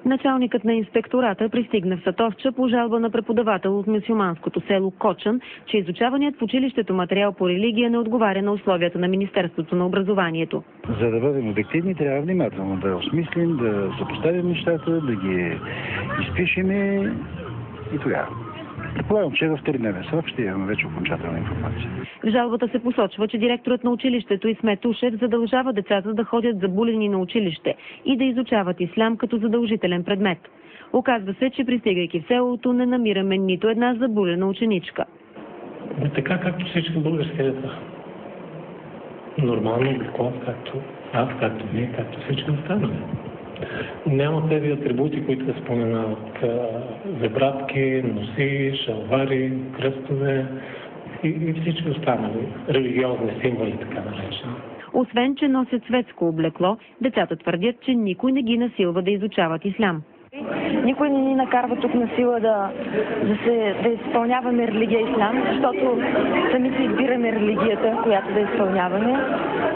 Началникът на инспектората пристигна в Сатовча по жалба на преподавател от мюсюлманското село Кочан, че изучаваният в училището материал по религия не отговаря на условията на Министерството на образованието. За да бъдем обективни, трябва внимателно да осмислим, да съпоставим нещата, да ги изпишем и тогава. Предполагам, че във вторидневен срок ще имаме вече окончателна информация. В жалбата се посочва, че директорът на училището Исмет Ушев задължава децата да ходят забулени на училище и да изучават ислям като задължителен предмет. Оказва се, че пристигайки в селото не намираме нито една забулена ученичка. Така както всички български деца. Нормално, обикон, както аз, както вие, както всички останали. Няма тези атрибути, които се споменават. Зебратки, носи, шалвари, кръстове и всички останали религиозни символи, така наречени. Изключен, че носят светско облекло, децата твърдят, че никой не ги насилва да изучават ислям. Никой не ни накарва тук на сила да изпълняваме религия ислям, защото сами си избираме религията, която да изпълняваме.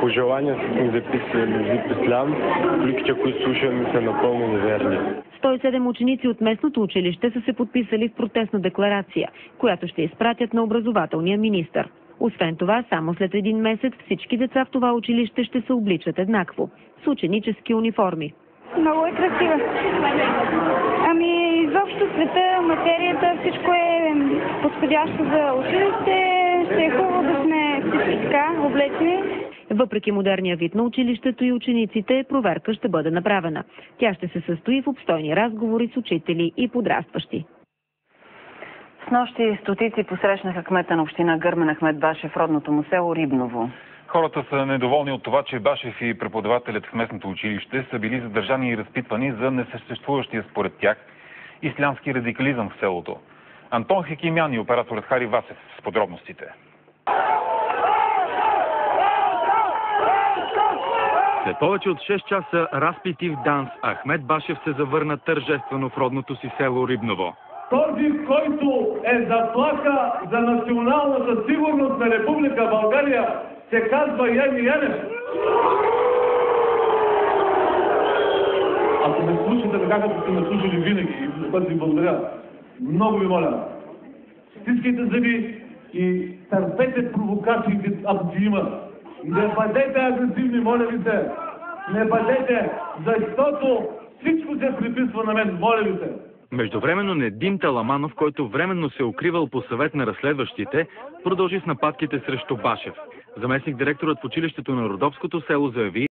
Пожеланията ми записали ислям, кликча, които слушаме, са напълно неверни. 107 ученици от местното училище са се подписали в протестна декларация, която ще изпратят на образователния министър. Освен това, само след един месец всички деца в това училище ще се обличат еднакво, с ученически униформи. Много е красива. Изобщо света, материята, всичко е подходящо за училище. Ще е хубаво да сме всички така облечени. Въпреки модерния вид на училището и учениците, проверка ще бъде направена. Тя ще се състои в обстойни разговори с учители и подрастващи. Снощи стотици посрещнаха кмета на община Гърмен Ахмед Башев в родното му село Рибново. Хората са недоволни от това, че Башев и преподавателят в местното училище са били задържани и разпитвани за несъществуващия според тях ислямски радикализъм в селото. Антон Хекимян и операторът Хари Васев с подробностите. След повече от 6 часа разпити в ДАНС, Ахмед Башев се завърна тържествено в родното си село Рибново. Този, който е заплаха за националната сигурност на Република България, се казва Яни Янев. Ако ме слушате така, като сте ме слушали винаги, и път ви благодаря, много ви моля, стискайте зъби и търпете провокациите, ако ги има. Не бъдете агресивни, моля ви се. Не бъдете, защото всичко се приписва на мен, моля ви се. Междувременно Недим Таламанов, който временно се укривал по съвет на разследващите, продължи с нападките срещу Башев. Заместник-директорът в училището на Родопското село заяви,